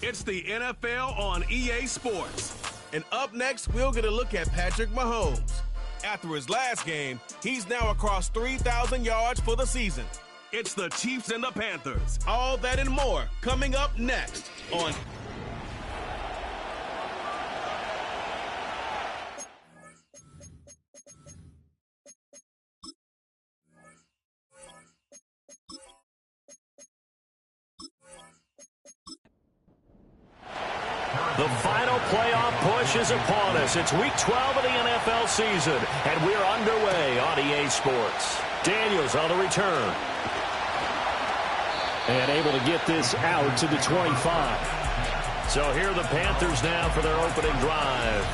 It's the NFL on EA Sports. And up next, we'll get a look at Patrick Mahomes. After his last game, he's now across 3,000 yards for the season. It's the Chiefs and the Panthers. All that and more coming up next on The final playoff push is upon us. It's Week 12 of the NFL season, and we're underway on EA Sports. Daniels on the return. And able to get this out to the 25. So here are the Panthers now for their opening drive.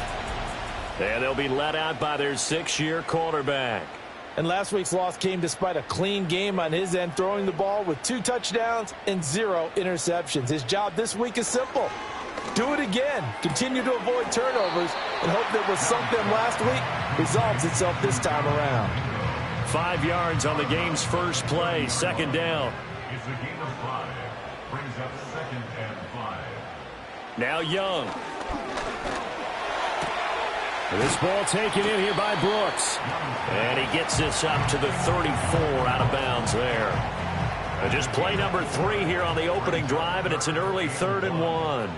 And they'll be let out by their 6-year quarterback. And last week's loss came despite a clean game on his end, throwing the ball with 2 touchdowns and 0 interceptions. His job this week is simple. Do it again. Continue to avoid turnovers and hope that what sunk them last week resolves itself this time around. 5 yards on the game's first play, second down. It's a game of 5. Brings up 2nd and 5. Now Young. This ball taken in here by Brooks. And he gets this up to the 34 out of bounds there. Just play number 3 here on the opening drive, and it's an early 3rd and 1.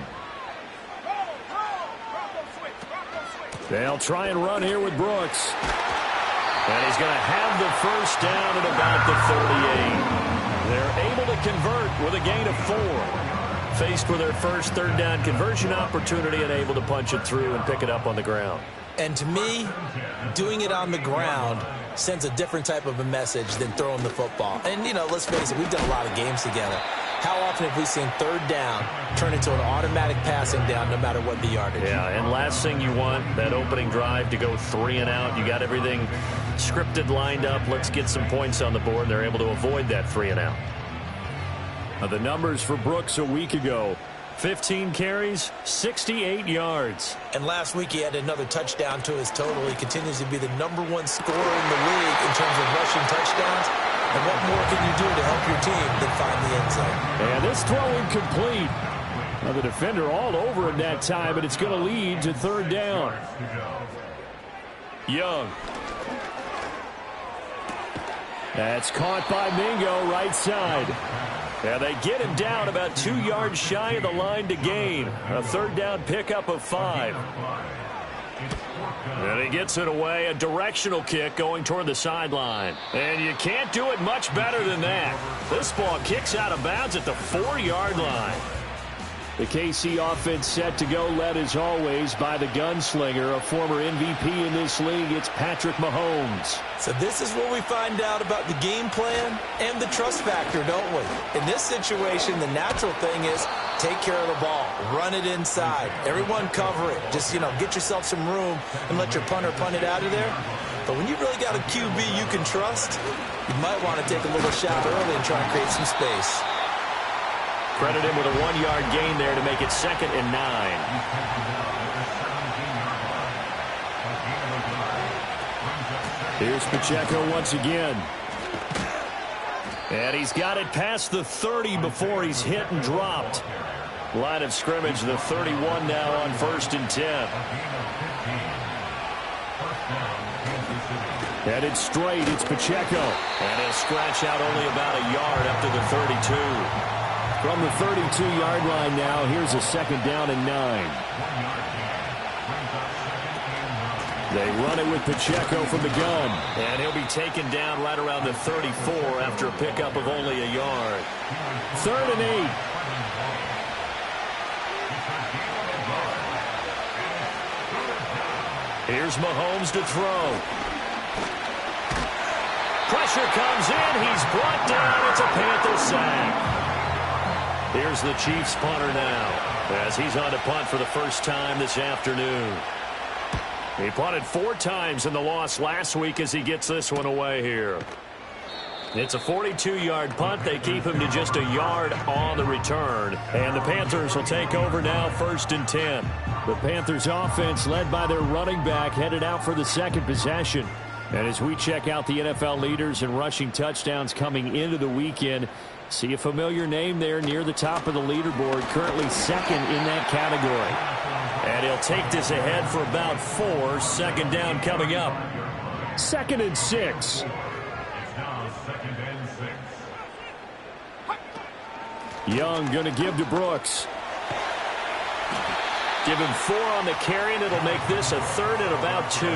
They'll try and run here with Brooks. And he's going to have the first down at about the 38. They're able to convert with a gain of 4. Faced with their first 3rd down conversion opportunity and able to punch it through and pick it up on the ground. And to me, doing it on the ground sends a different type of a message than throwing the football. And, you know, let's face it, we've done a lot of games together. How often have we seen 3rd down turn into an automatic passing down no matter what the yardage? Yeah, and last thing you want, that opening drive to go 3 and out. You got everything scripted, lined up. Let's get some points on the board. And they're able to avoid that 3 and out. The numbers for Brooks a week ago. 15 carries, 68 yards. And last week he had another touchdown to his total. He continues to be the #1 scorer in the league in terms of rushing touchdowns. And what more can you do to help your team than find the end zone? And this throw incomplete. Now the defender all over him that time, but it's going to lead to 3rd down. Young. That's caught by Mingo, right side. And they get him down about 2 yards shy of the line to gain. A 3rd down pickup of 5. And he gets it away, a directional kick going toward the sideline. And you can't do it much better than that. This ball kicks out of bounds at the 4-yard line. The KC offense set to go, led as always by the gunslinger, a former MVP in this league. It's Patrick Mahomes. So this is where we find out about the game plan and the trust factor, don't we? In this situation, the natural thing is take care of the ball, run it inside. Everyone cover it. Just, you know, get yourself some room and let your punter punt it out of there. But when you really got a QB you can trust, you might want to take a little shot early and try and create some space. Credit him with a 1-yard gain there to make it 2nd and 9. Here's Pacheco once again. And he's got it past the 30 before he's hit and dropped. Line of scrimmage, the 31 now on 1st and 10. Headed straight, it's Pacheco. And he'll scratch out only about a yard up to the 32. From the 32-yard line now, here's a 2nd down and 9. They run it with Pacheco from the gun. And he'll be taken down right around the 34 after a pickup of only a yard. 3rd and 8. Here's Mahomes to throw. Pressure comes in. He's brought down. It's a Panther sack. Here's the Chiefs punter now as he's on to punt for the first time this afternoon. He punted 4 times in the loss last week as he gets this one away here. It's a 42-yard punt. They keep him to just a yard on the return. And the Panthers will take over now, 1st and 10. The Panthers offense led by their running back headed out for the 2nd possession. And as we check out the NFL leaders in rushing touchdowns coming into the weekend, See a familiar name there near the top of the leaderboard, currently second in that category. And he'll take this ahead for about 4. Second down coming up. 2nd and 6. It's now 2nd and 6. Young going to give to Brooks. Give him 4 on the carry, and it'll make this a 3rd and about 2.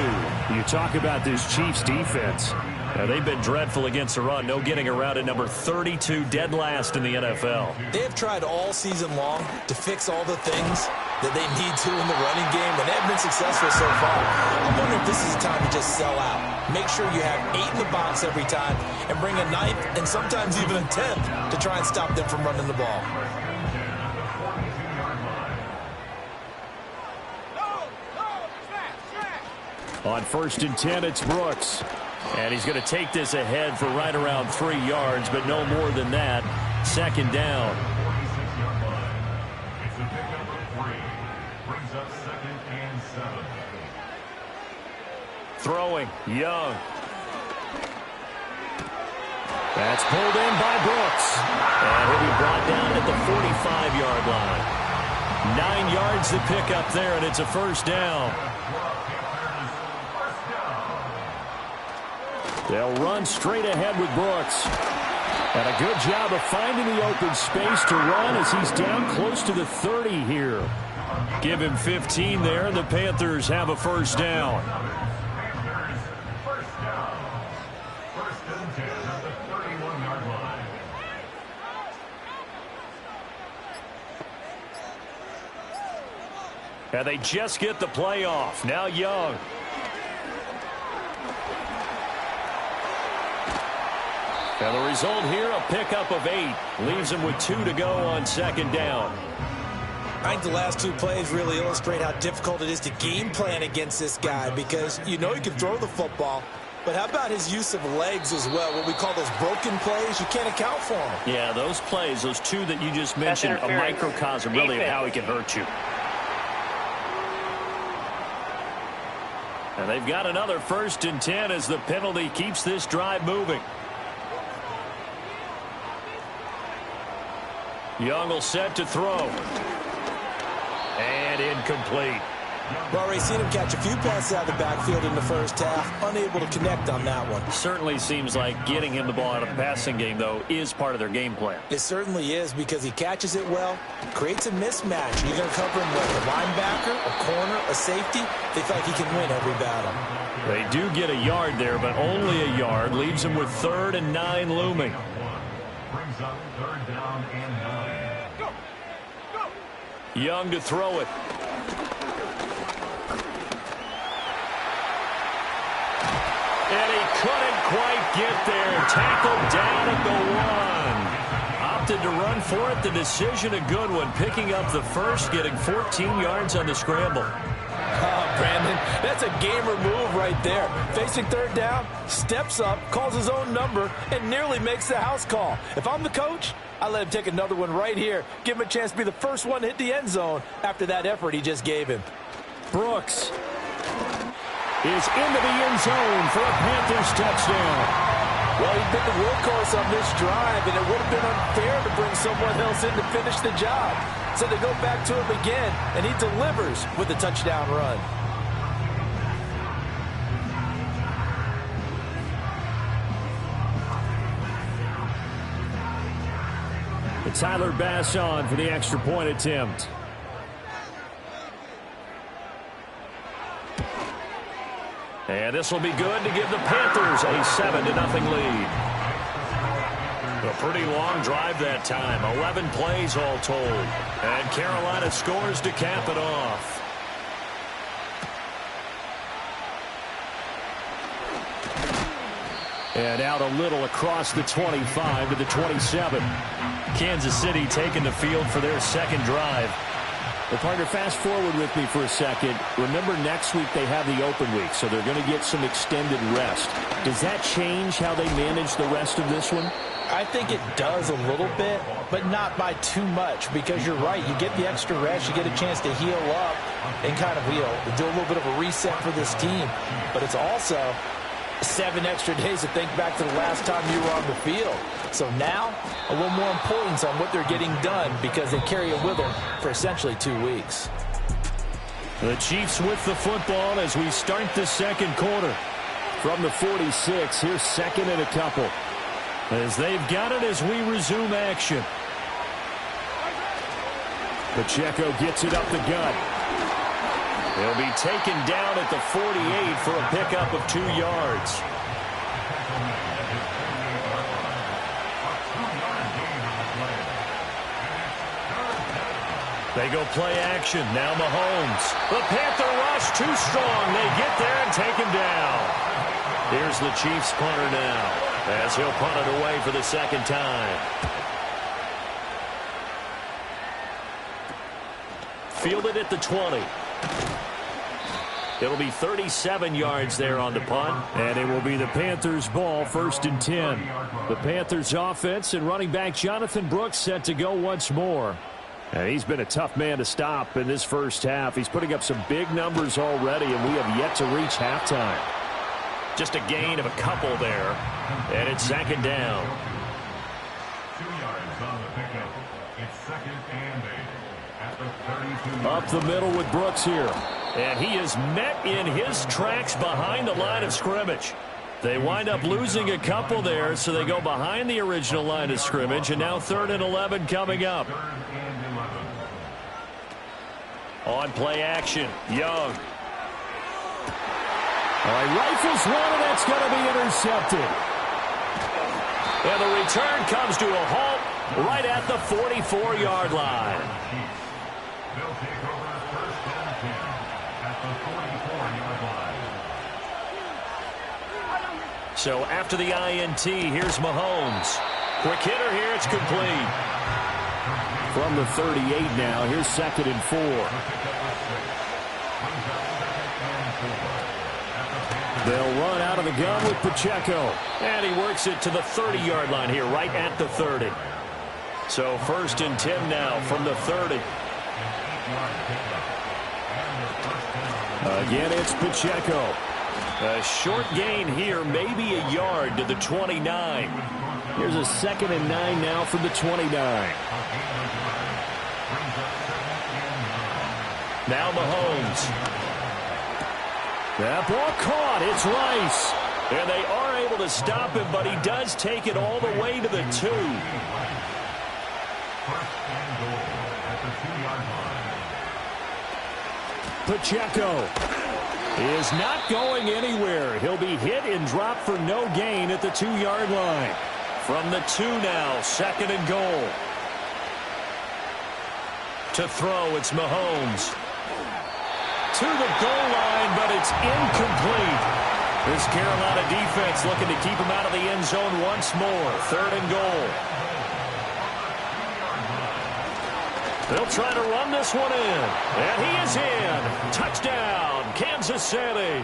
You talk about this Chiefs defense. Now, they've been dreadful against the run. No getting around at number 32, dead last in the NFL. They have tried all season long to fix all the things that they need to in the running game, and they have been successful so far. I'm wondering if this is a time to just sell out. Make sure you have 8 in the box every time and bring a 9th and sometimes even a 10th to try and stop them from running the ball. On 1st and 10, it's Brooks. And he's going to take this ahead for right around 3 yards, but no more than that. 2nd down. 46-yard line. It's a pickup of 3. Brings up 2nd and 7. Throwing, Young. That's pulled in by Brooks. And he'll be brought down at the 45-yard line. 9 yards to pick up there, and it's a 1st down. They'll run straight ahead with Brooks. And a good job of finding the open space to run as he's down close to the 30 here. Give him 15 there, and the Panthers have a 1st down. Panthers, 1st down. 1st and 10 at the 31-yard line. And they just get the play off. Now Young. And the result here, a pickup of 8. Leaves him with 2 to go on 2nd down. I think the last 2 plays really illustrate how difficult it is to game plan against this guy, because you know he can throw the football, but how about his use of legs as well? What we call those broken plays, you can't account for them. Yeah, those plays, those 2 that you just mentioned, a microcosm really of how he can hurt you. And they've got another 1st and 10 as the penalty keeps this drive moving. Young will set to throw. And incomplete. We've already seen him catch a few passes out of the backfield in the 1st half. Unable to connect on that one. Certainly seems like getting him the ball out of the passing game, though, is part of their game plan. It certainly is, because he catches it well, creates a mismatch. You're going to cover him with a linebacker, a corner, a safety. They feel like he can win every battle. They do get a yard there, but only a yard. Leaves him with 3rd and 9 looming. Brings up 3rd down and 9. Young to throw it. And he couldn't quite get there. Tackled down at the 1. Opted to run for it. The decision a good one. Picking up the 1st, getting 14 yards on the scramble. Brandon, that's a gamer move right there. Facing 3rd down, steps up, calls his own number, and nearly makes the house call. If I'm the coach, I let him take another one right here. Give him a chance to be the first one to hit the end zone after that effort he just gave him. Brooks is into the end zone for a Panthers touchdown. Well, he's been the workhorse on this drive, and it would have been unfair to bring someone else in to finish the job. So they go back to him again, and he delivers with a touchdown run. Tyler Bass on for the extra point attempt. And this will be good to give the Panthers a 7-0 lead. A pretty long drive that time. 11 plays all told. And Carolina scores to cap it off. And out a little across the 25 to the 27. Kansas City taking the field for their 2nd drive. Well, partner, fast forward with me for a second. Remember, next week they have the open week, so they're going to get some extended rest. Does that change how they manage the rest of this one? I think it does a little bit, but not by too much, because you're right. You get the extra rest. You get a chance to heal up and kind of do a little bit of a reset for this team. But it's also 7 extra days to think back to the last time you were on the field. So now, a little more importance on what they're getting done because they carry it with them for essentially 2 weeks. The Chiefs with the football as we start the second quarter. From the 46, here's second and a couple. As they've got it as we resume action. Pacheco gets it up the gut. He'll be taken down at the 48 for a pickup of 2 yards. They go play action. Now Mahomes. The Panther rush too strong. They get there and take him down. Here's the Chiefs punter now as he'll punt it away for the second time. Fielded at the 20. It'll be 37 yards there on the punt, and it will be the Panthers' ball, 1st and 10. The Panthers' offense and running back Jonathan Brooks set to go once more. And he's been a tough man to stop in this first half. He's putting up some big numbers already, and we have yet to reach halftime. Just a gain of a couple there, and it's 2nd down. 2 yards on the pickup. It's 2nd and 8 at the 32. Up the middle with Brooks here. And he is met in his tracks behind the line of scrimmage. They wind up losing a couple there, so they go behind the original line of scrimmage, and now 3rd and 11 coming up. 3rd and 11. On play action, Young. All right, rifles one, and that's going to be intercepted. And the return comes to a halt right at the 44-yard line. They'll take over 1st and 10 at the 44-yard line. So after the INT, here's Mahomes. Quick hitter here, it's complete. From the 38 now, here's 2nd and 4. They'll run out of the gun with Pacheco. And he works it to the 30-yard line here, right at the 30. So 1st and 10 now from the 30. Again, it's Pacheco. A short gain here, maybe a yard to the 29. Here's a 2nd and 9 now from the 29. Now Mahomes. That ball caught. It's Rice. And they are able to stop him, but he does take it all the way to the 2. 1st and goal at the 2-yard line. Pacheco is not going anywhere. He'll be hit and dropped for no gain at the 2-yard line. From the 2 now, 2nd and goal. To throw, it's Mahomes. To the goal line, but it's incomplete. This Carolina defense looking to keep him out of the end zone once more. 3rd and goal. They'll try to run this one in. And he is in. Touchdown, Kansas City.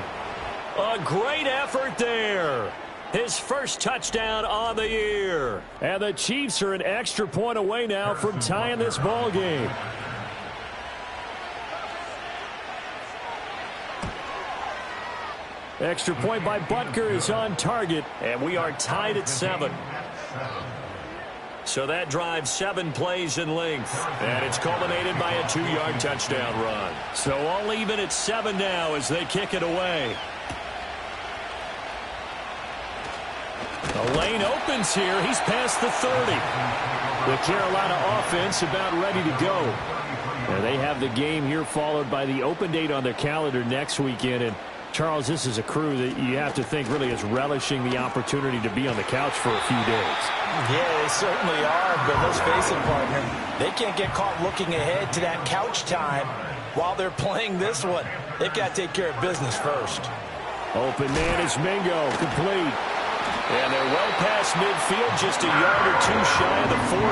A great effort there. His first touchdown on the year. And the Chiefs are an extra point away now from tying this ball game. Extra point by Butker is on target, and we are tied at 7. So that drives 7 plays in length, and it's culminated by a 2-yard touchdown run. So all even at 7 now as they kick it away. The lane opens here. He's past the 30. The Carolina offense about ready to go. And they have the game here followed by the open date on their calendar next weekend. And Charles, this is a crew that you have to think really is relishing the opportunity to be on the couch for a few days. Yeah, they certainly are, but let's face it, partner, they can't get caught looking ahead to that couch time while they're playing this one. They've got to take care of business first. Open man is Mingo, complete. And they're well past midfield, just a yard or 2 shy of the 40.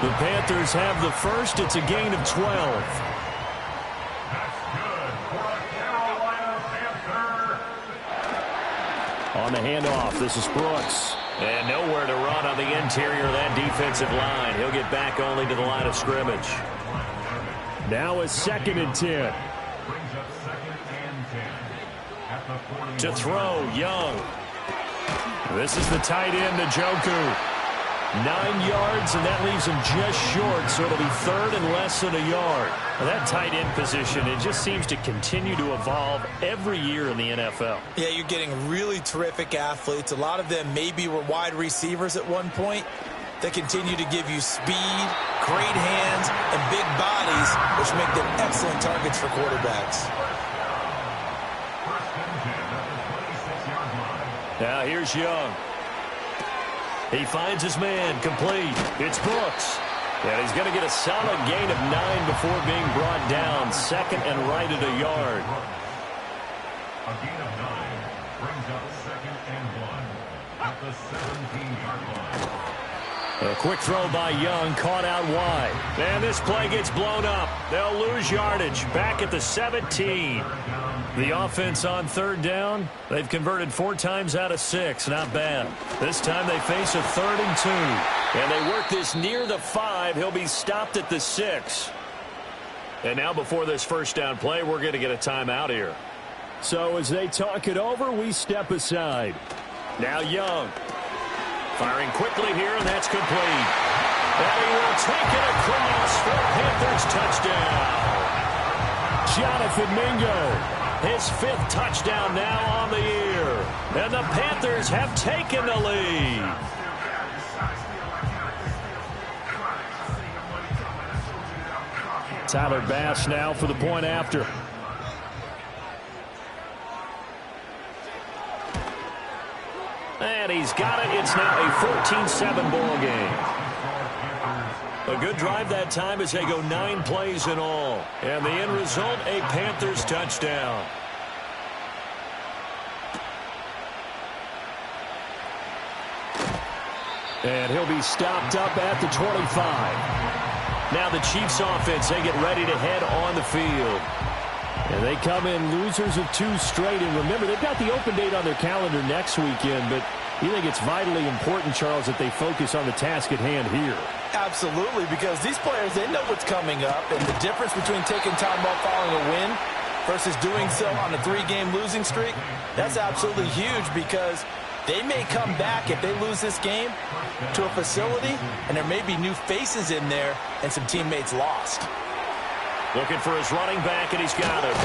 The Panthers have the first. It's a gain of 12. On the handoff, this is Brooks. And nowhere to run on the interior of that defensive line. He'll get back only to the line of scrimmage. Now a 2nd and 10. Brings up 2nd and 10 at the 40. To throw, Young. This is the tight end, Njoku. 9 yards, and that leaves him just short, so it'll be third and less than a yard. Well, that tight end position, it just seems to continue to evolve every year in the NFL. Yeah, you're getting really terrific athletes. A lot of them maybe were wide receivers at one point. They continue to give you speed, great hands, and big bodies, which make them excellent targets for quarterbacks. Now here's Young. He finds his man, complete. It's Brooks. And he's going to get a solid gain of 9 before being brought down. Second and right at a yard. A gain of 9 brings up 2nd and 1 at the 17-yard line. A quick throw by Young, caught out wide. And this play gets blown up. They'll lose yardage. Back at the 17. The offense on third down, they've converted 4 times out of 6. Not bad. This time they face a 3rd and 2. And they work this near the 5. He'll be stopped at the 6. And now before this first down play, we're going to get a timeout here. So as they talk it over, we step aside. Now Young. Firing quickly here, and that's complete. And he will take it across for a Panthers touchdown. Jonathan Mingo. His 5th touchdown now on the year. And the Panthers have taken the lead. Tyler Bass now for the point after. And he's got it. It's now a 14-7 ball game. A good drive that time as they go 9 plays in all. And the end result, a Panthers touchdown. And he'll be stopped up at the 25. Now the Chiefs offense, they get ready to head on the field. And they come in losers of 2 straight. And remember, they've got the open date on their calendar next weekend, but you think it's vitally important, Charles, that they focus on the task at hand here? Absolutely, because these players, they know what's coming up, and the difference between taking time off following a win versus doing so on a 3-game losing streak, that's absolutely huge because they may come back if they lose this game to a facility, and there may be new faces in there and some teammates lost. Looking for his running back, and he's got it.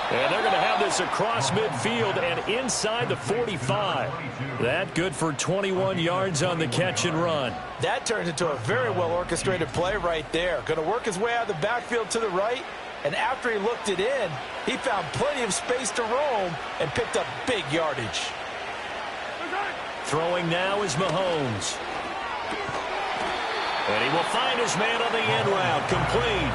And they're going to have this across midfield and inside the 45. That good for 21 yards on the catch and run. That turns into a very well-orchestrated play right there. Going to work his way out of the backfield to the right, and after he looked it in, he found plenty of space to roam and picked up big yardage. Throwing now is Mahomes. And he will find his man on the end route, complete.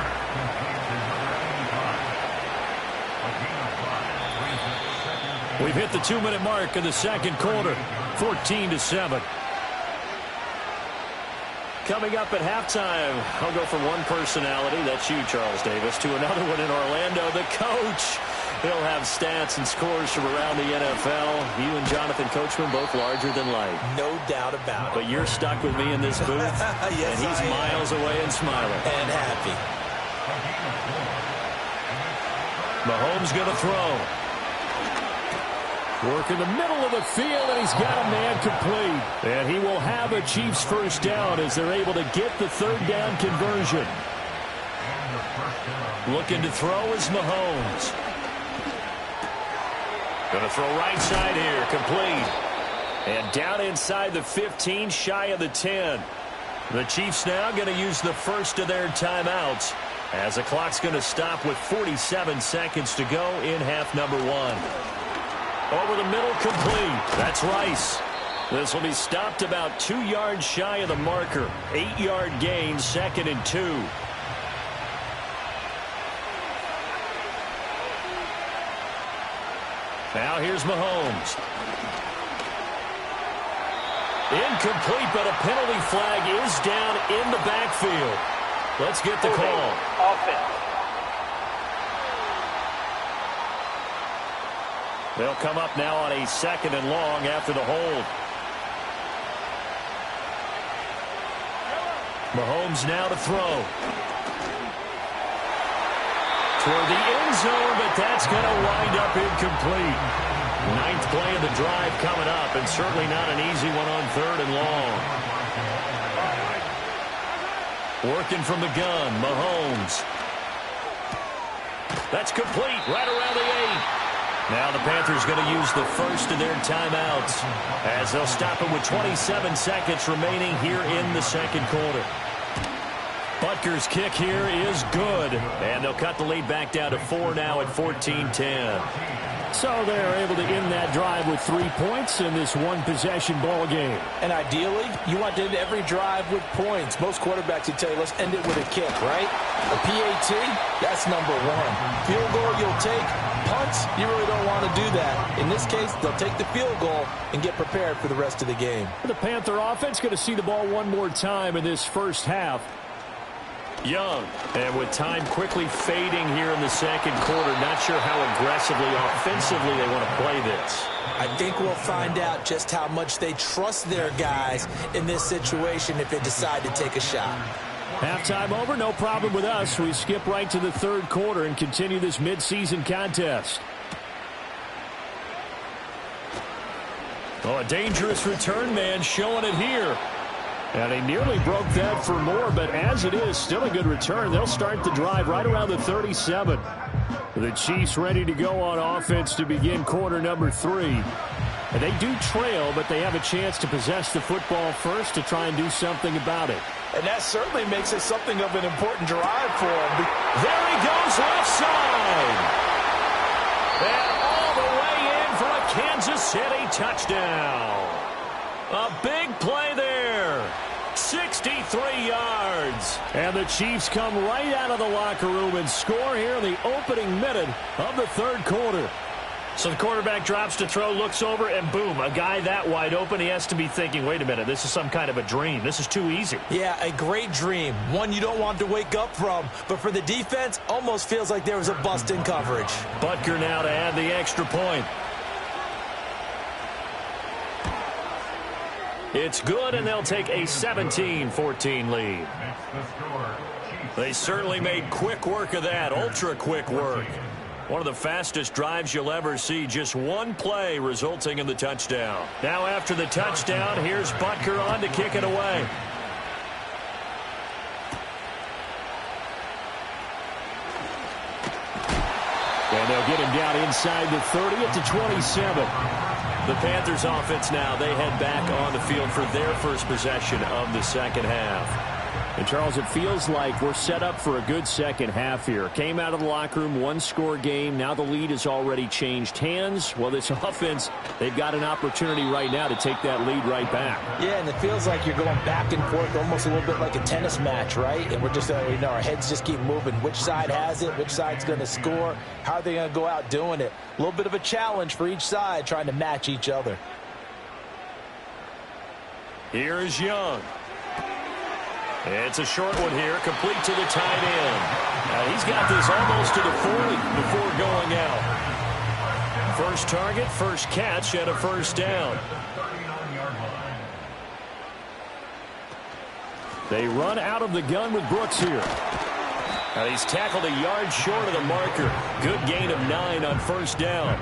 We've hit the 2-minute mark in the second quarter, 14-7. Coming up at halftime, I'll go from one personality, that's you, Charles Davis, to another one in Orlando, the coach. He'll have stats and scores from around the NFL. You and Jonathan Coachman, both larger than life. No doubt about it. But you're stuck with me in this booth, yes, and he's miles away and smiling. And happy. Mahomes going to throw. Work in the middle of the field, and he's got a man complete. And he will have a Chiefs first down as they're able to get the 3rd down conversion. Looking to throw is Mahomes. Going to throw right side here, complete. And down inside the 15, shy of the 10. The Chiefs now going to use the first of their timeouts as the clock's going to stop with 47 seconds to go in half number 1. Over the middle, complete. That's Rice. This will be stopped about 2 yards shy of the marker. 8-yard gain, 2nd and 2. Now here's Mahomes. Incomplete, but a penalty flag is down in the backfield. Let's get the call. Offense. They'll come up now on a 2nd and long after the hold. Mahomes now to throw. Toward the end zone, but that's going to wind up incomplete. Ninth play of the drive coming up, and certainly not an easy one on 3rd and long. Working from the gun, Mahomes. That's complete, right around the 8. Now the Panthers going to use the first of their timeouts as they'll stop it with 27 seconds remaining here in the second quarter. Butker's kick here is good, and they'll cut the lead back down to 4 now at 14-10. So they're able to end that drive with 3 points in this one-possession ball game. And ideally, you want to end every drive with points. Most quarterbacks would tell you, let's end it with a kick, right? A PAT, that's number 1. Field goal you'll take. Punts, you really don't want to do that. In this case, they'll take the field goal and get prepared for the rest of the game. The Panther offense going to see the ball one more time in this first half. Young, and with time quickly fading here in the second quarter, not sure how aggressively, offensively they want to play this. I think we'll find out just how much they trust their guys in this situation if they decide to take a shot. Halftime over, no problem with us. We skip right to the third quarter and continue this midseason contest. Oh, a dangerous return man showing it here. And he nearly broke that for more, but as it is, still a good return. They'll start the drive right around the 37. The Chiefs ready to go on offense to begin quarter number 3. And they do trail, but they have a chance to possess the football first to try and do something about it. And that certainly makes it something of an important drive for him. There he goes left side. And all the way in for a Kansas City touchdown. A big play there. 63 yards. And the Chiefs come right out of the locker room and score here in the opening minute of the third quarter. So the quarterback drops to throw, looks over, and boom, a guy that wide open. He has to be thinking, wait a minute, this is some kind of a dream. This is too easy. Yeah, a great dream. One you don't want to wake up from. But for the defense, almost feels like there was a bust in coverage. Butker now to add the extra point. It's good, and they'll take a 17-14 lead. They certainly made quick work of that, ultra-quick work. One of the fastest drives you'll ever see, just one play resulting in the touchdown. Now after the touchdown, here's Butker on to kick it away. And they'll get him down inside the 30 at the 27. The Panthers offense now, they head back on the field for their first possession of the second half. And, Charles, it feels like we're set up for a good second half here. Came out of the locker room, one-score game. Now the lead has already changed hands. Well, this offense, they've got an opportunity right now to take that lead right back. Yeah, and it feels like you're going back and forth, almost a little bit like a tennis match, right? And we're just, our heads just keep moving. Which side has it? Which side's going to score? How are they going to go out doing it? A little bit of a challenge for each side, trying to match each other. Here is Young. It's a short one here, complete to the tight end. He's got this almost to the 40 before going out. First target, first catch, and a first down. They run out of the gun with Brooks here. And he's tackled a yard short of the marker. Good gain of 9 on first down.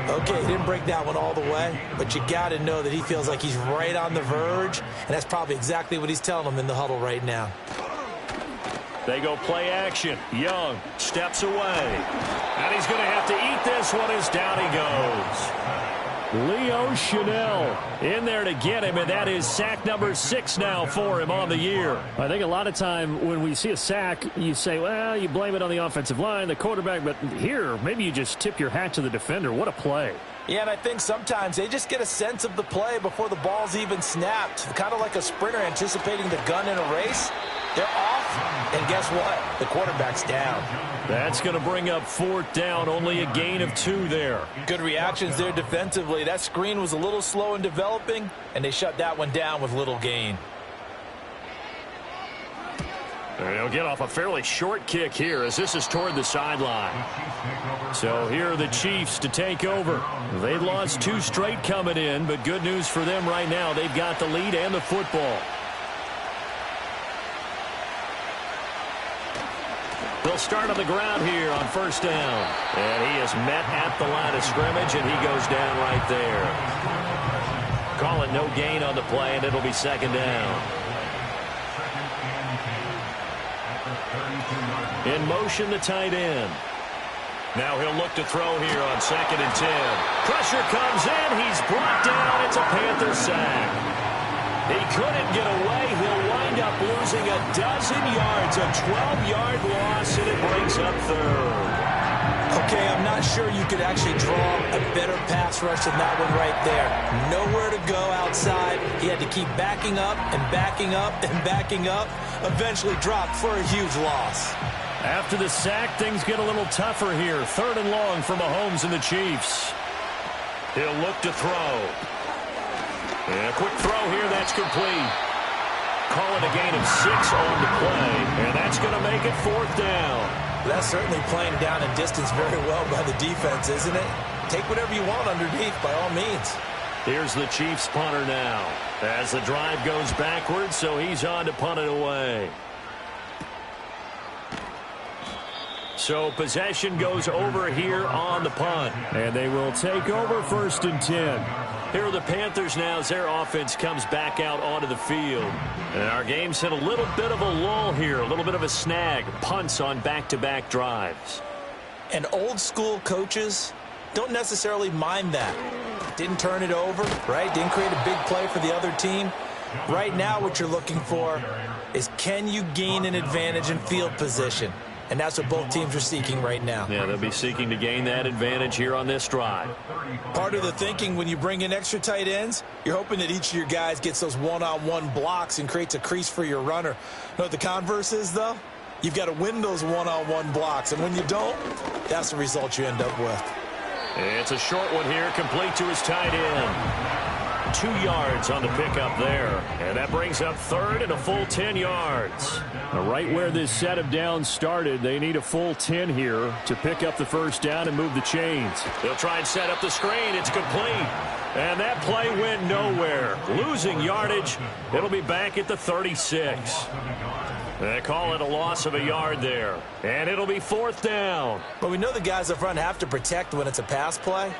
Okay, he didn't break that one all the way, but you got to know that he feels like he's right on the verge, and that's probably exactly what he's telling them in the huddle right now. They go play action. Young steps away. And he's going to have to eat this one as down he goes. Leo Chanel in there to get him, and that is sack number 6 now for him on the year. I think a lot of time when we see a sack, you say, well, you blame it on the offensive line, the quarterback, but here, maybe you just tip your hat to the defender. What a play. Yeah, and I think sometimes they just get a sense of the play before the ball's even snapped. Kind of like a sprinter anticipating the gun in a race. They're off, and guess what? The quarterback's down. That's going to bring up 4th down, only a gain of 2 there. Good reactions there defensively. That screen was a little slow in developing, and they shut that one down with little gain. They'll get off a fairly short kick here as this is toward the sideline. So here are the Chiefs to take over. They lost 2 straight coming in, but good news for them right now. They've got the lead and the football. They'll start on the ground here on first down. And he is met at the line of scrimmage, and he goes down right there. Call it no gain on the play, and it'll be second down. In motion, the tight end. Now he'll look to throw here on 2nd and 10. Pressure comes in. He's brought down. It's a Panther sack. He couldn't get away. He'll wind up losing a dozen yards. A 12-yard loss, and it brings up third. Okay, I'm not sure you could actually draw a better pass rush than that one right there. Nowhere to go outside. He had to keep backing up and backing up and backing up. Eventually dropped for a huge loss. After the sack, things get a little tougher here. 3rd and long for Mahomes and the Chiefs. He'll look to throw. And a quick throw here, that's complete. Call it a gain of 6 on the play, and that's going to make it 4th down. That's certainly playing down and distance very well by the defense, isn't it? Take whatever you want underneath, by all means. Here's the Chiefs punter now. As the drive goes backwards, so he's on to punt it away. So possession goes over here on the punt. And they will take over 1st and 10. Here are the Panthers now as their offense comes back out onto the field. And our game's hit a little bit of a lull here, a little bit of a snag. Punts on back-to-back drives. And old-school coaches don't necessarily mind that. Didn't turn it over, right? Didn't create a big play for the other team. Right now what you're looking for is, can you gain an advantage in field position? And that's what both teams are seeking right now. Yeah, they'll be seeking to gain that advantage here on this drive. Part of the thinking when you bring in extra tight ends, you're hoping that each of your guys gets those one-on-one blocks and creates a crease for your runner. You know what the converse is, though? You've got to win those one-on-one blocks. And when you don't, that's the result you end up with. It's a short one here, complete to his tight end. 2 yards on the pickup there. And that brings up 3rd and a full 10 yards. Now, right where this set of downs started, they need a full 10 here to pick up the first down and move the chains. They'll try and set up the screen. It's complete. And that play went nowhere. Losing yardage. It'll be back at the 36. They call it a loss of a yard there. And it'll be 4th down. But we know the guys up front have to protect when it's a pass play.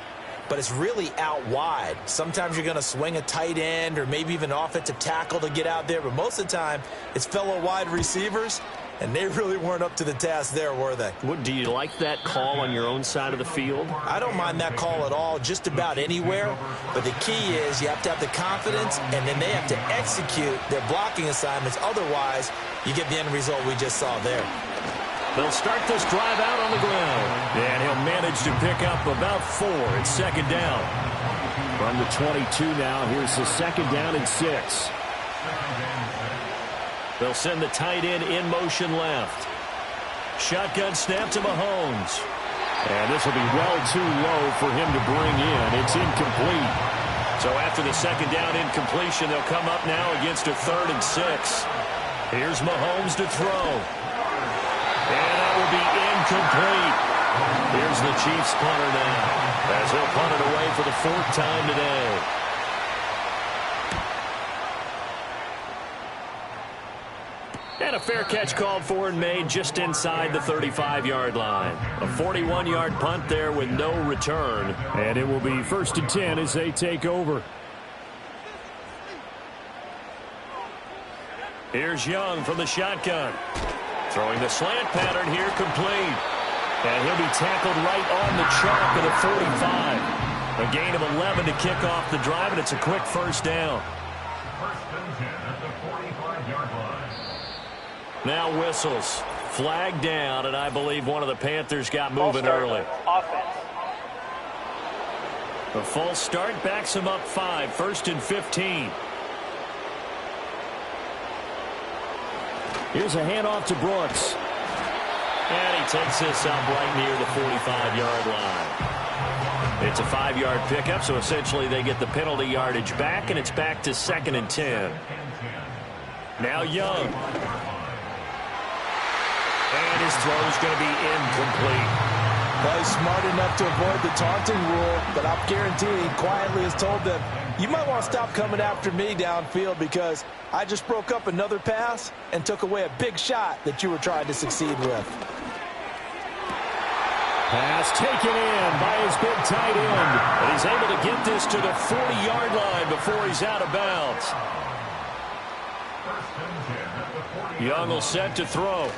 But it's really out wide. Sometimes you're going to swing a tight end or maybe even an offensive tackle to get out there. But most of the time, it's fellow wide receivers, and they really weren't up to the task there, were they? Do you like that call on your own side of the field? I don't mind that call at all, just about anywhere. But the key is you have to have the confidence, and then they have to execute their blocking assignments. Otherwise, you get the end result we just saw there. They'll start this drive out on the ground. And he'll manage to pick up about 4. It's 2nd down. From the 22 now, here's the 2nd down and 6. They'll send the tight end in motion left. Shotgun snap to Mahomes. And this will be well too low for him to bring in. It's incomplete. So after the 2nd down incompletion, they'll come up now against a 3rd and 6. Here's Mahomes to throw. And that will be incomplete. Here's the Chiefs punter now, as he'll punt it away for the 4th time today. And a fair catch called for and made just inside the 35-yard line. A 41-yard punt there with no return. And it will be 1st and 10 as they take over. Here's Young from the shotgun. Throwing the slant pattern here, complete. And he'll be tackled right on the chalk of the 45. A gain of 11 to kick off the drive, and it's a quick 1st down. 1st and 10 at the 45-yard line. Now whistles. Flag down, and I believe one of the Panthers got moving early. Offense. A false start backs him up 5, 1st and 15. Here's a handoff to Brooks. And he takes this up right near the 45-yard line. It's a 5-yard pickup, so essentially they get the penalty yardage back, and it's back to 2nd and 10. Now Young. And his throw's going to be incomplete. Well, he's smart enough to avoid the taunting rule, but I'll guarantee he quietly has told them, you might want to stop coming after me downfield because I just broke up another pass and took away a big shot that you were trying to succeed with. Pass taken in by his big tight end. And he's able to get this to the 40-yard line before he's out of bounds. Young will set to throw.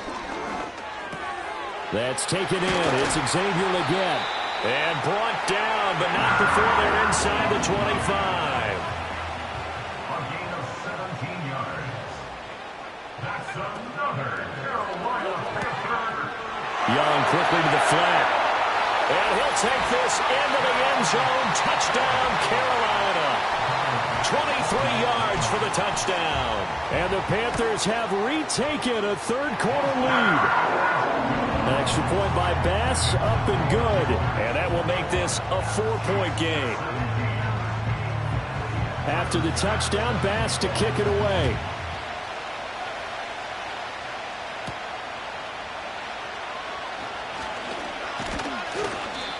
That's taken in. It's Xavier Legette. And brought down, but not before they're inside the 25. A gain of 17 yards. That's another Carolina Panther. Young quickly to the flat. And he'll take this into the end zone. Touchdown, Carolina. 23 yards for the touchdown. And the Panthers have retaken a third-quarter lead. An extra point by Bass, up and good. And that will make this a 4-point game. After the touchdown, Bass to kick it away.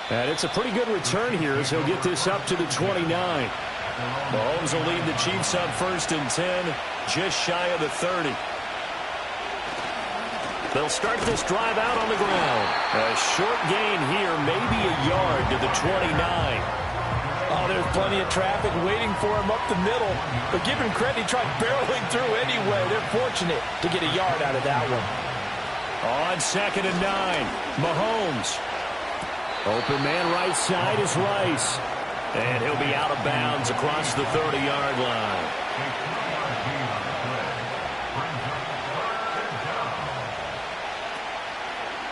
And it's a pretty good return here as he'll get this up to the 29. Mahomes will lead the Chiefs up 1st and 10, just shy of the 30. They'll start this drive out on the ground. A short gain here, maybe a yard to the 29. Oh, there's plenty of traffic waiting for him up the middle. But give him credit, he tried barreling through anyway. They're fortunate to get a yard out of that one. On 2nd and 9, Mahomes. Open man right side is Rice. And he'll be out of bounds across the 30-yard line.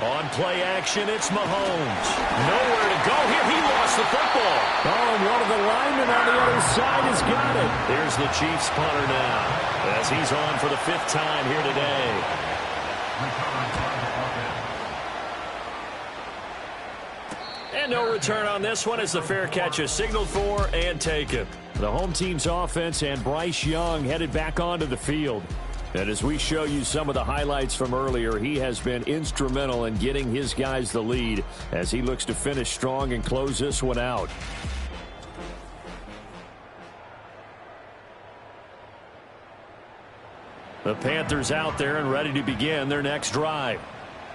On play action, it's Mahomes. Nowhere to go here. He lost the football. Oh, and one of the linemen on the other side has got it. There's the Chiefs punter now as he's on for the 5th time here today. And no return on this one as the fair catch is signaled for and taken. The home team's offense and Bryce Young headed back onto the field. And as we show you some of the highlights from earlier, he has been instrumental in getting his guys the lead as he looks to finish strong and close this one out. The Panthers out there and ready to begin their next drive.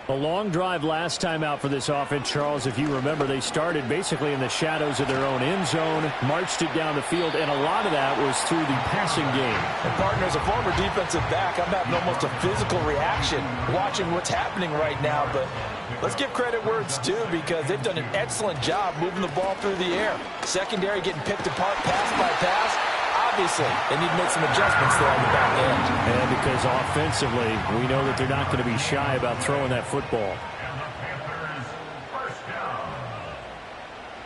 A long drive last time out for this offense, Charles. If you remember, they started basically in the shadows of their own end zone, marched it down the field, and a lot of that was through the passing game. And partner, as a former defensive back, I'm having almost a physical reaction watching what's happening right now. But let's give credit where it's due because they've done an excellent job moving the ball through the air. Secondary getting picked apart pass by pass. Obviously, they need to make some adjustments there on the back end. And because offensively, we know that they're not going to be shy about throwing that football. And the Panthers first down.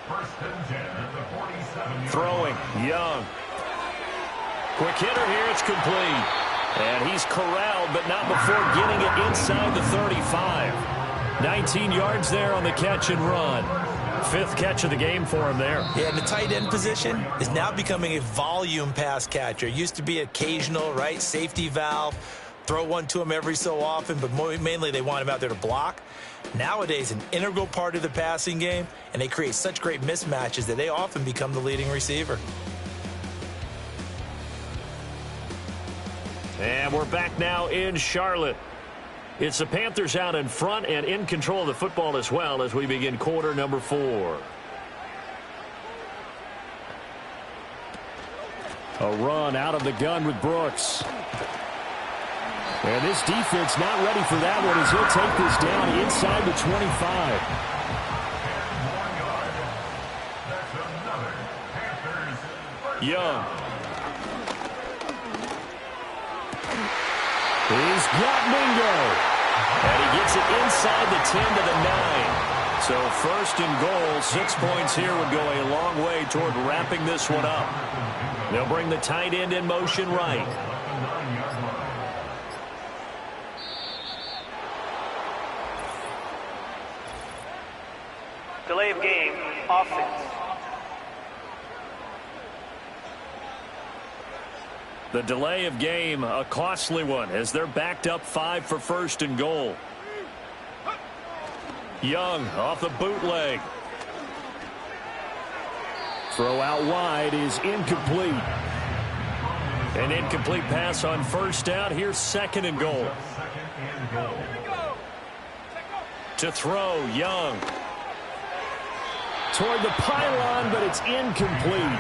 1st and 10 at the 47. Throwing, Young. Quick hitter here, it's complete. And he's corralled, but not before getting it inside the 35. 19 yards there on the catch and run. 5th catch of the game for him there. Yeah, and the tight end position is now becoming a volume pass catcher. Used to be occasional, right? Safety valve. Throw one to him every so often, but mainly they want him out there to block. Nowadays, an integral part of the passing game, and they create such great mismatches that they often become the leading receiver. And we're back now in Charlotte. It's the Panthers out in front and in control of the football as well as we begin quarter number 4. A run out of the gun with Brooks. And this defense not ready for that one as he'll take this down inside the 25. Young. He's got Mingo. And he gets it inside the 10 to the 9. So 1st and goal, 6 points here would go a long way toward wrapping this one up. They'll bring the tight end in motion right. Delay of game, offense. The delay of game, a costly one, as they're backed up 5 for 1st and goal. Young off the bootleg. Throw out wide is incomplete. An incomplete pass on 1st down. Here's 2nd and goal. To throw, Young. toward the pylon, but it's incomplete.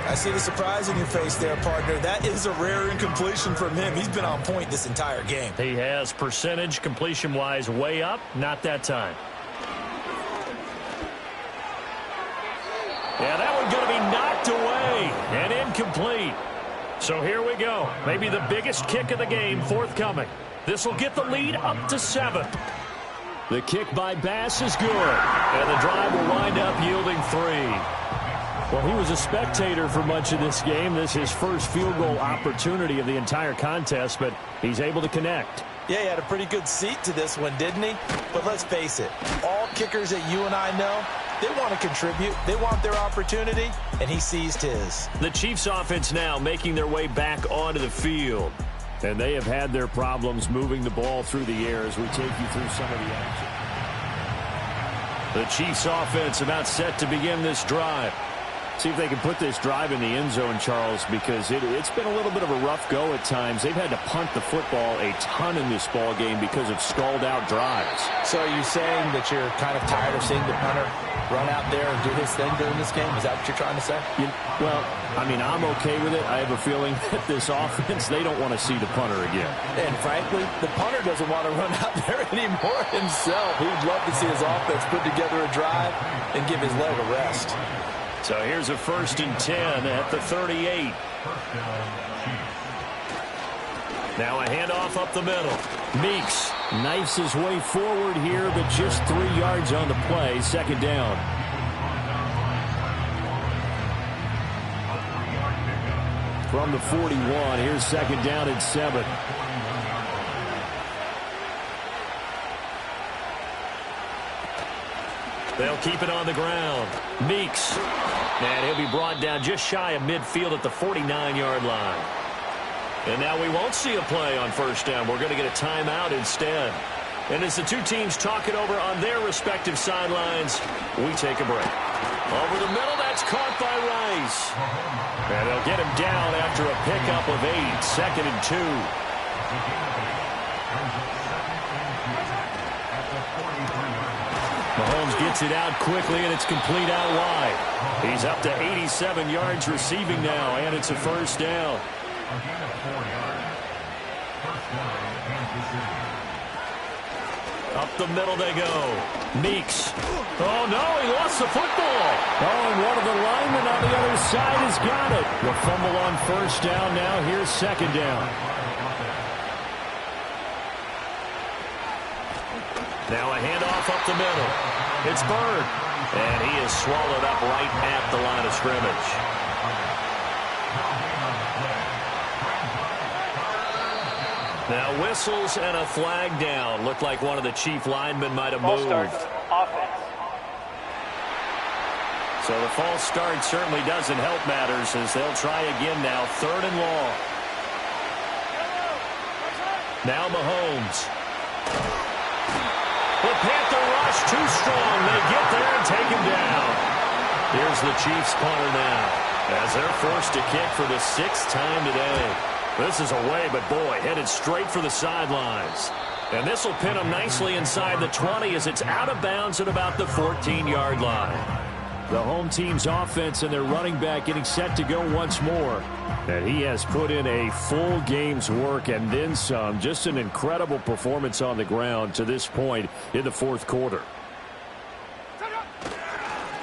I see the surprise in your face there, partner. That is a rare incompletion from him. He's been on point this entire game. He has percentage completion-wise way up, not that time. Yeah, that one's going to be knocked away and incomplete. So here we go. Maybe the biggest kick of the game forthcoming. This will get the lead up to 7. The kick by Bass is good, and the drive will wind up yielding 3. Well, he was a spectator for much of this game. This is his first field goal opportunity of the entire contest, but he's able to connect. Yeah, he had a pretty good seat to this one, didn't he? But let's face it, all kickers that you and I know, they want to contribute. They want their opportunity, and he seized his. The Chiefs offense now making their way back onto the field. And they have had their problems moving the ball through the air as we take you through some of the action. The Chiefs offense about set to begin this drive. See if they can put this drive in the end zone, Charles, because it's been a little bit of a rough go at times. They've had to punt the football a ton in this ball game because of stalled-out drives. So are you saying that you're kind of tired of seeing the punter run out there and do his thing during this game? Is that what you're trying to say? Well, I mean, I'm okay with it. I have a feeling that this offense, they don't want to see the punter again. And frankly, the punter doesn't want to run out there anymore himself. He'd love to see his offense put together a drive and give his leg a rest. So here's a 1st and 10 at the 38. Now a handoff up the middle. Meeks knifes his way forward here, but just 3 yards on the play. 2nd down. From the 41, here's 2nd down and 7. They'll keep it on the ground. Meeks. And he'll be brought down just shy of midfield at the 49-yard line. And now we won't see a play on 1st down. We're going to get a timeout instead. And as the two teams talk it over on their respective sidelines, we take a break. Over the middle, that's caught by Rice. And they'll get him down after a pickup of 8. 2nd and 2. Mahomes gets it out quickly, and it's complete out wide. He's up to 87 yards receiving now, and it's a 1st down. Up the middle they go. Meeks. Oh, no, he lost the football. Oh, and one of the linemen on the other side has got it. The fumble on 1st down now. Here's 2nd down. Now a handoff up the middle. It's Bird. And he is swallowed up right at the line of scrimmage. Now whistles and a flag down. Looked like one of the Chief linemen might have moved. Offense. So the false start certainly doesn't help matters as they'll try again now. 3rd and long. Now Mahomes. The Panther rush too strong. They get there and take him down. Here's the Chiefs punter now as they're forced to kick for the 6th time today. This is away, but boy, headed straight for the sidelines. And this will pin him nicely inside the 20 as it's out of bounds at about the 14-yard line. The home team's offense and their running back getting set to go once more. And he has put in a full game's work and then some. Just an incredible performance on the ground to this point in the 4th quarter.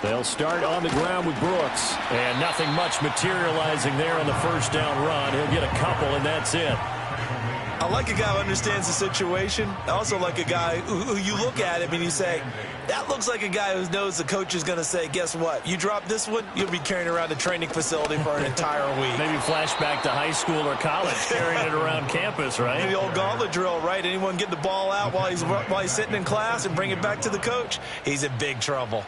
They'll start on the ground with Brooks. And nothing much materializing there on the 1st down run. He'll get a couple, and that's it. I like a guy who understands the situation. I also like a guy who you look at him and you say, that looks like a guy who knows the coach is going to say, guess what? You drop this one, you'll be carrying around a training facility for an entire week. Maybe flashback to high school or college, carrying it around campus, right? The old gauntlet drill, right? Anyone get the ball out while he's sitting in class and bring it back to the coach? He's in big trouble.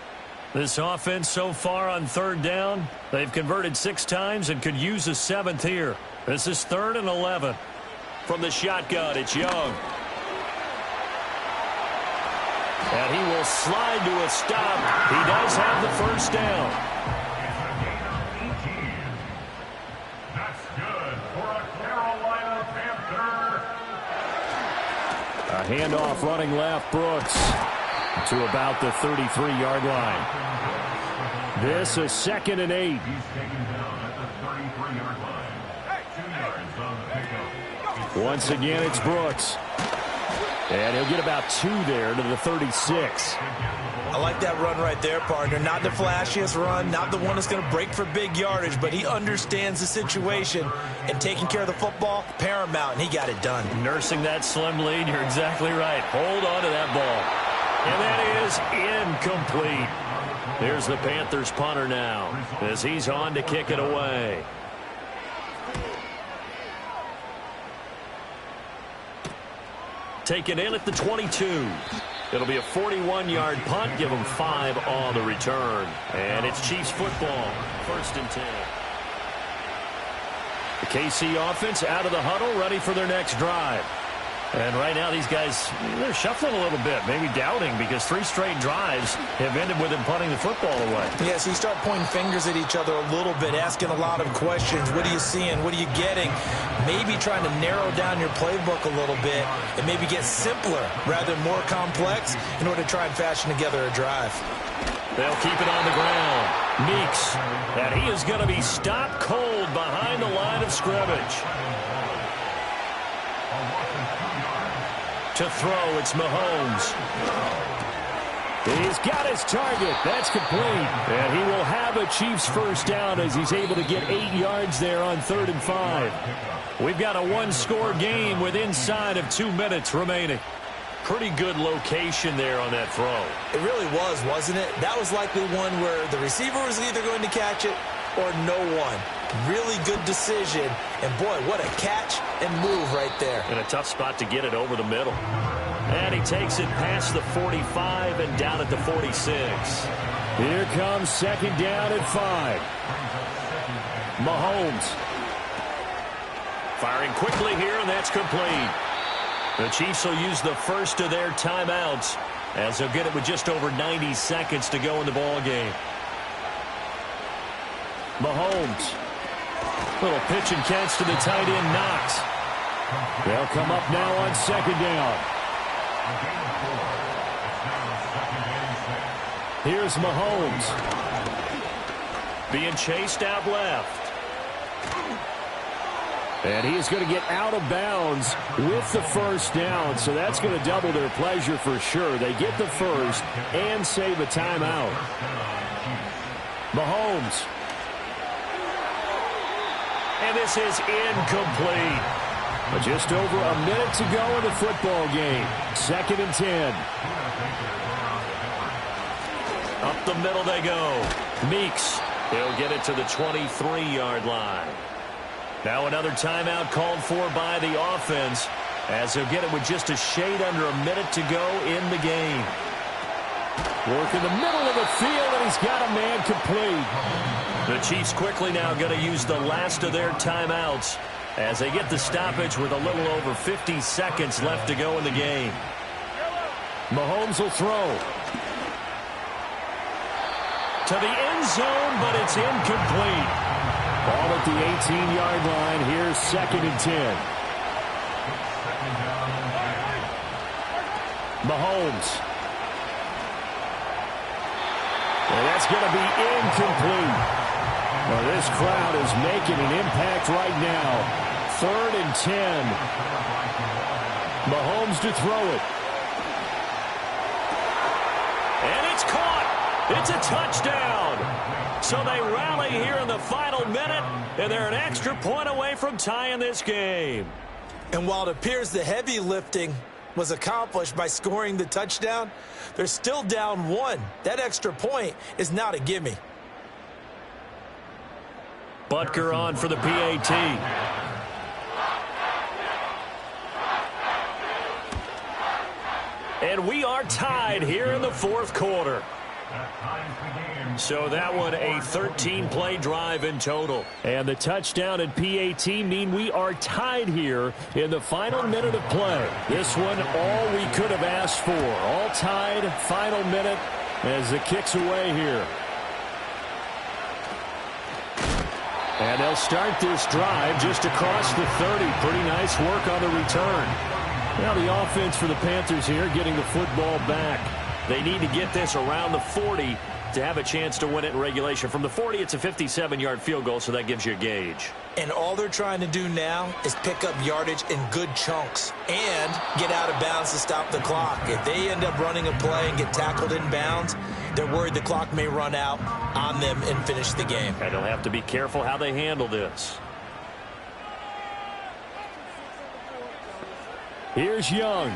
This offense so far on 3rd down, they've converted 6 times and could use a 7th here. This is 3rd and 11. From the shotgun, it's Young. And he will slide to a stop. He does have the 1st down. That's good for a Carolina Panther. A handoff running left, Brooks to about the 33-yard line. This is 2nd and 8. He's taken down at the 33-yard line. 2 yards on the pickup. Once again, it's Brooks. And he'll get about 2 there to the 36. I like that run right there, partner. Not the flashiest run, not the one that's going to break for big yardage, but he understands the situation, and taking care of the football, paramount, and he got it done. Nursing that slim lead, you're exactly right. Hold on to that ball. And that is incomplete. There's the Panthers punter now as he's on to kick it away. Taken in at the 22. It'll be a 41-yard punt. Give them 5 on the return. And it's Chiefs football. 1st and 10. The KC offense out of the huddle, ready for their next drive. And right now these guys, they're shuffling a little bit, maybe doubting, because 3 straight drives have ended with them punting the football away. Yeah, so you start pointing fingers at each other a little bit, asking a lot of questions. What are you seeing? What are you getting? Maybe trying to narrow down your playbook a little bit and maybe get simpler rather than more complex in order to try and fashion together a drive. They'll keep it on the ground. Meeks, and he is going to be stopped cold behind the line of scrimmage. To throw, it's Mahomes. He's got his target. That's complete. And he will have a Chiefs first down as he's able to get 8 yards there on 3rd and 5. We've got a 1-score game with inside of 2 minutes remaining. Pretty good location there on that throw. It really was, wasn't it? That was likely one where the receiver was either going to catch it or no one. Really good decision. And, boy, what a catch and move right there. And a tough spot to get it over the middle. And he takes it past the 45 and down at the 46. Here comes 2nd down at 5. Mahomes. Firing quickly here, and that's complete. The Chiefs will use the first of their timeouts as they'll get it with just over 90 seconds to go in the ball game. Mahomes. Little pitch and catch to the tight end, Knox. They'll come up now on 2nd down. Here's Mahomes. Being chased out left. And he is going to get out of bounds with the first down, so that's going to double their pleasure for sure. They get the first and save a timeout. Mahomes. And this is incomplete. Just over a minute to go in the football game. 2nd and 10. Up the middle they go. Meeks. He'll get it to the 23-yard line. Now another timeout called for by the offense as they'll get it with just a shade under a minute to go in the game. Work in the middle of the field, and he's got a man complete. The Chiefs quickly now going to use the last of their timeouts as they get the stoppage with a little over 50 seconds left to go in the game. Mahomes will throw. To the end zone, but it's incomplete. Ball at the 18-yard line. Here's 2nd and 10. Mahomes. And that's going to be incomplete. Well, this crowd is making an impact right now. 3rd and 10. Mahomes to throw it. And it's caught. It's a touchdown. So they rally here in the final minute, and they're an extra point away from tying this game. And while it appears the heavy lifting was accomplished by scoring the touchdown, they're still down 1. That extra point is not a gimme. Butker on for the PAT. And we are tied here in the 4th quarter. So that one a 13-play drive in total. And the touchdown and PAT mean we are tied here in the final minute of play. This one all we could have asked for. All tied, final minute as the kick's away here. And they'll start this drive just across the 30. Pretty nice work on the return. Now the offense for the Panthers here getting the football back. They need to get this around the 40 to have a chance to win it in regulation. From the 40, it's a 57-yard field goal, so that gives you a gauge. And all they're trying to do now is pick up yardage in good chunks and get out of bounds to stop the clock. If they end up running a play and get tackled in bounds, they're worried the clock may run out on them and finish the game. And they'll have to be careful how they handle this. Here's Young.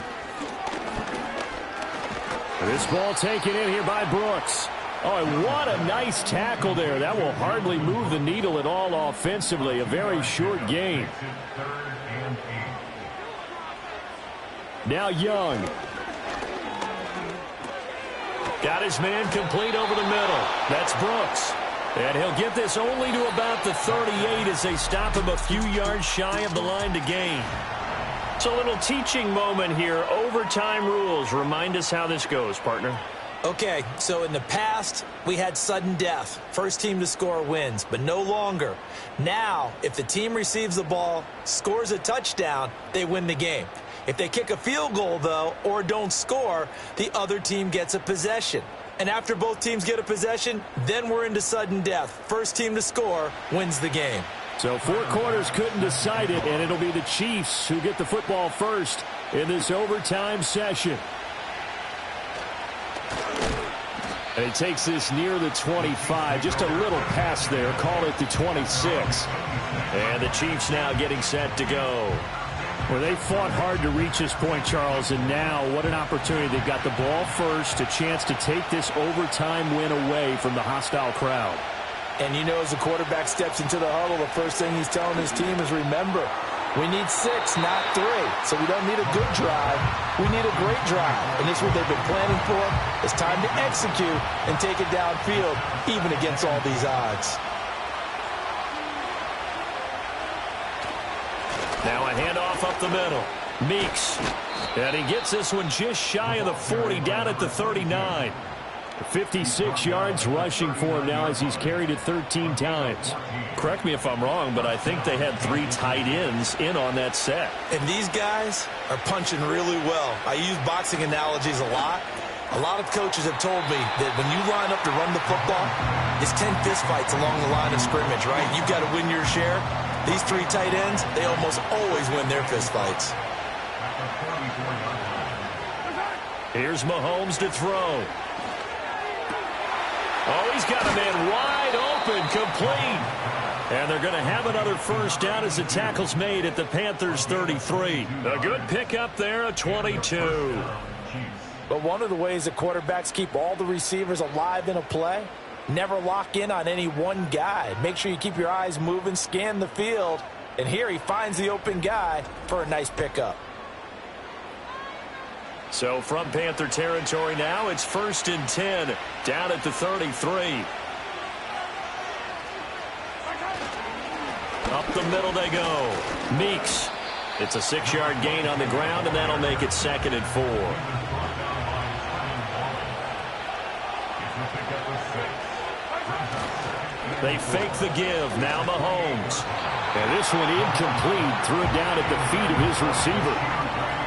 This ball taken in here by Brooks. Oh, and what a nice tackle there. That will hardly move the needle at all offensively. A very short gain. Now Young. Got his man complete over the middle. That's Brooks. And he'll get this only to about the 38 as they stop him a few yards shy of the line to gain. So a little teaching moment here. Overtime rules. Remind us how this goes, partner. Okay, so in the past, we had sudden death. First team to score wins, but no longer. Now, if the team receives the ball, scores a touchdown, they win the game. If they kick a field goal, though, or don't score, the other team gets a possession. And after both teams get a possession, then we're into sudden death. First team to score wins the game. So 4 quarters couldn't decide it, and it'll be the Chiefs who get the football first in this overtime session. And he takes this near the 25. Just a little pass there. Call it the 26. And the Chiefs now getting set to go. Well, they fought hard to reach this point, Charles, and now what an opportunity. They've got the ball first, a chance to take this overtime win away from the hostile crowd. And you know, as the quarterback steps into the huddle, the first thing he's telling his team is, remember, we need 6, not 3. So we don't need a good drive. We need a great drive. And this is what they've been planning for. It's time to execute and take it downfield, even against all these odds. Now a handoff up the middle. Meeks. And he gets this one just shy of the 40, down at the 39. 56 yards rushing for him now as he's carried it 13 times. Correct me if I'm wrong, but I think they had 3 tight ends in on that set. And these guys are punching really well. I use boxing analogies a lot. A lot of coaches have told me that when you line up to run the football, it's 10 fistfights along the line of scrimmage, right? You've got to win your share. These 3 tight ends, they almost always win their fistfights. Here's Mahomes to throw. Oh, he's got a man wide open, complete. And they're going to have another first down as the tackle's made at the Panthers' 33. A good pickup there, a 22. But one of the ways that quarterbacks keep all the receivers alive in a play, never lock in on any one guy. Make sure you keep your eyes moving, scan the field. And here he finds the open guy for a nice pickup. So from Panther territory now, it's 1st and 10, down at the 33. Up the middle they go. Meeks. It's a 6-yard gain on the ground, and that'll make it 2nd and 4. They fake the give. Now Mahomes. And this one incomplete. Threw it down at the feet of his receiver.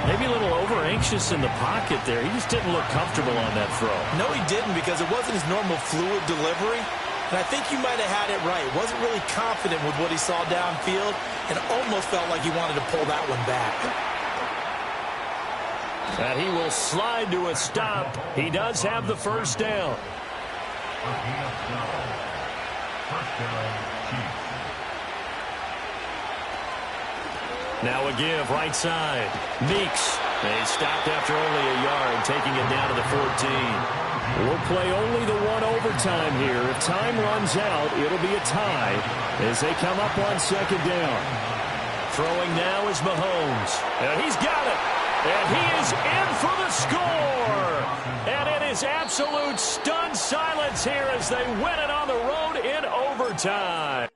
Maybe a little over-anxious in the pocket there. He just didn't look comfortable on that throw. No, he didn't, because it wasn't his normal fluid delivery. And I think you might have had it right. Wasn't really confident with what he saw downfield and almost felt like he wanted to pull that one back. And he will slide to a stop. He does have the first down. Now a give, right side. Meeks. They stopped after only a yard, taking it down to the 14. We'll play only the one overtime here. If time runs out, it'll be a tie as they come up on 2nd down. Throwing now is Mahomes. And he's got it. And he is in for the score. And it is absolute stunned silence here as they win it on the road in overtime.